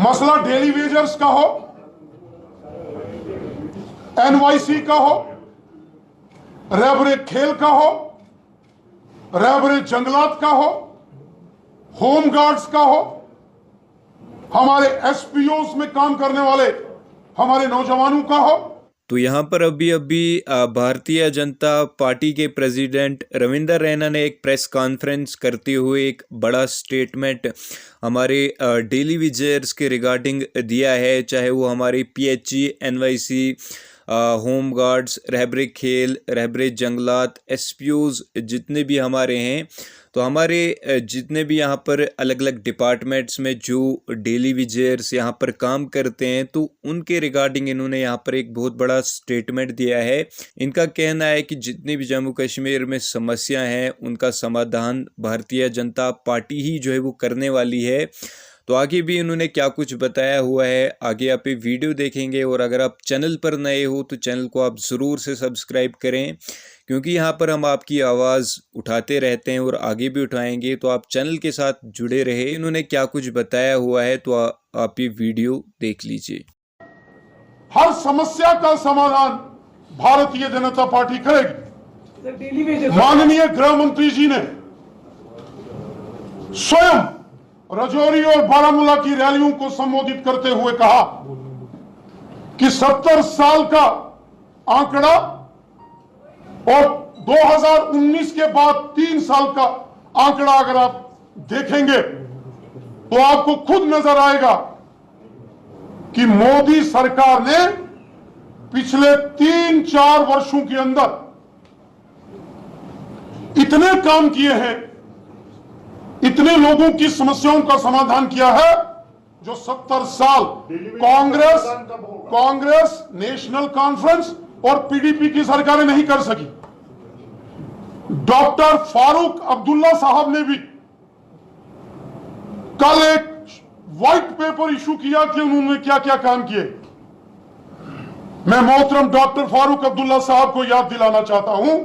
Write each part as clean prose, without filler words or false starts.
मसला daily wagers का हो, एनवाईसी का हो, रहबरे खेल का हो, रहबरे जंगलात का हो, होम गार्ड्स का हो, हमारे एसपीओस में काम करने वाले हमारे नौजवानों का हो। तो यहाँ पर अभी भारतीय जनता पार्टी के प्रेसिडेंट रविंदर रैना ने एक प्रेस कॉन्फ्रेंस करते हुए एक बड़ा स्टेटमेंट हमारे डेली विजर्स के रिगार्डिंग दिया है, चाहे वो हमारे पीएचई, एनवाईसी, होम गार्ड्स, रहबरे खेल, रहबरे जंगलात, एसपीओज जितने भी हमारे हैं। तो हमारे जितने भी यहाँ पर अलग अलग डिपार्टमेंट्स में जो डेली विजर्स यहाँ पर काम करते हैं, तो उनके रिगार्डिंग इन्होंने यहाँ पर एक बहुत बड़ा स्टेटमेंट दिया है। इनका कहना है कि जितनी भी जम्मू कश्मीर में समस्याएं हैं उनका समाधान भारतीय जनता पार्टी ही जो है वो करने वाली है। तो आगे भी इन्होंने क्या कुछ बताया हुआ है, आगे आप ये वीडियो देखेंगे। और अगर आप चैनल पर नए हो तो चैनल को आप ज़रूर से सब्सक्राइब करें, क्योंकि यहाँ पर हम आपकी आवाज़ उठाते रहते हैं और आगे भी उठाएंगे। तो आप चैनल के साथ जुड़े रहे। इन्होंने क्या कुछ बताया हुआ है तो आप ये वीडियो देख लीजिए। हर समस्या का समाधान भारतीय जनता पार्टी करेगी। माननीय गृह मंत्री जी ने स्वयं राजौरी और बारामूला की रैलियों को संबोधित करते हुए कहा कि 70 साल का आंकड़ा और 2019 के बाद 3 साल का आंकड़ा अगर आप देखेंगे तो आपको खुद नजर आएगा कि मोदी सरकार ने पिछले 3-4 वर्षों के अंदर इतने काम किए हैं, इतने लोगों की समस्याओं का समाधान किया है जो 70 साल कांग्रेस, नेशनल कॉन्फ्रेंस और पीडीपी की सरकारें नहीं कर सकी। डॉक्टर फारूक अब्दुल्ला साहब ने भी कल एक व्हाइट पेपर इशू किया कि उन्होंने क्या क्या काम किए। मैं मोहतरम डॉक्टर फारूक अब्दुल्ला साहब को याद दिलाना चाहता हूं।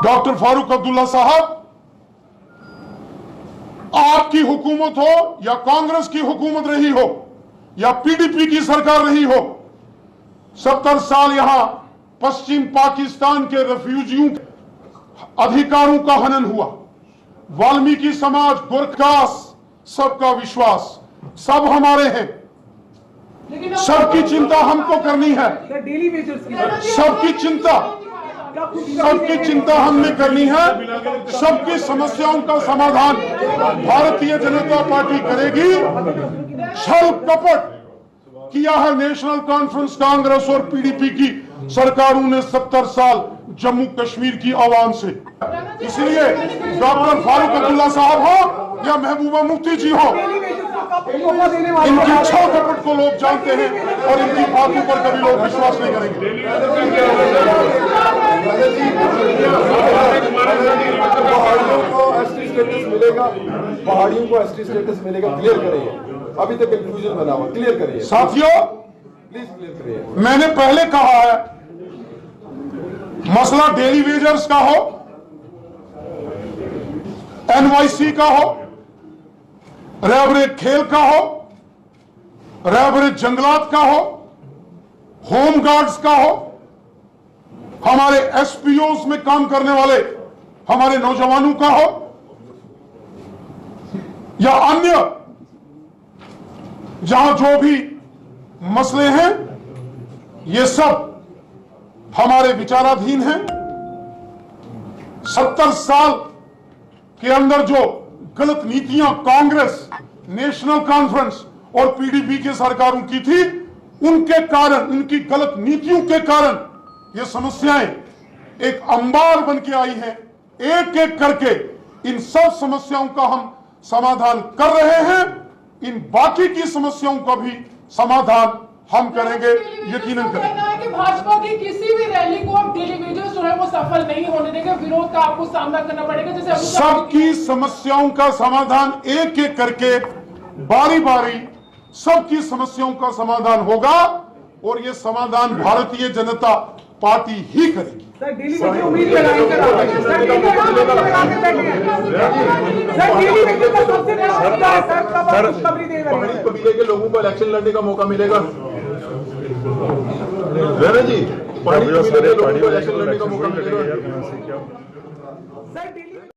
डॉक्टर फारूक अब्दुल्ला साहब, आपकी हुकूमत हो या कांग्रेस की हुकूमत रही हो या पीडीपी की सरकार रही हो, 70 साल यहां पश्चिम पाकिस्तान के रेफ्यूजियों अधिकारों का हनन हुआ। वाल्मीकि समाज, गुरकास, सबका विश्वास, सब हमारे हैं। सबकी चिंता हमको करनी है। सबकी चिंता हमने करनी है। सबकी समस्याओं का समाधान भारतीय जनता पार्टी करेगी। छल कपट किया है नेशनल कॉन्फ्रेंस, कांग्रेस और पीडीपी की सरकारों ने 70 साल जम्मू कश्मीर की आवाम से। इसलिए डॉक्टर फारूक अब्दुल्ला साहब हो या महबूबा मुफ्ती जी हो, इनकी छल कपट को लोग जानते हैं और इनकी बातों पर कभी लोग विश्वास नहीं करेंगे। पहाड़ियों को एसटी स्टेटस मिलेगा, क्लियर करिए। अभी तक कंफ्यूजन बना हुआ, क्लियर करिए साथियों। प्लीज क्लियर करिए। मैंने पहले कहा है, मसला डेली वेजर्स का हो, एनवाईसी का हो, रहबरे खेल का हो, रहबरे जंगलात का हो, होम गार्ड्स का हो, हमारे एसपीओस में काम करने वाले हमारे नौजवानों का हो, या अन्य जहां जो भी मसले हैं, ये सब हमारे विचाराधीन हैं। 70 साल के अंदर जो गलत नीतियां कांग्रेस, नेशनल कॉन्फ्रेंस और पीडीपी की सरकारों की थी, उनके कारण, उनकी गलत नीतियों के कारण ये समस्याएं एक अंबार बन के आई हैं। एक एक करके इन सब समस्याओं का हम समाधान कर रहे हैं। इन बाकी की समस्याओं का भी समाधान हम करेंगे, यकीनन करेंगे। कि भाजपा की किसी भी रैली को आप डेली वेजर्स जो है वो सफल नहीं होने देंगे, विरोध का आपको सामना करना पड़ेगा। जैसे सबकी समस्याओं का समाधान एक एक करके, बारी बारी सबकी समस्याओं का समाधान होगा और ये समाधान भारतीय जनता पार्टी ही करेगी। सर डेली में उम्मीद लगाएं सर आप। सर डेली में लगा के बैठे हैं। सर डेली में का सबसे बड़ा मुद्दा है सर, कब आप खुशखबरी दे रहे पहाड़ी हैं? कबीले के लोगों को इलेक्शन लड़ने का मौका मिलेगा राणा जी, पहाड़ी कबीले के लोगों को इलेक्शन लड़ने का मौका मिलेगा। Sir daily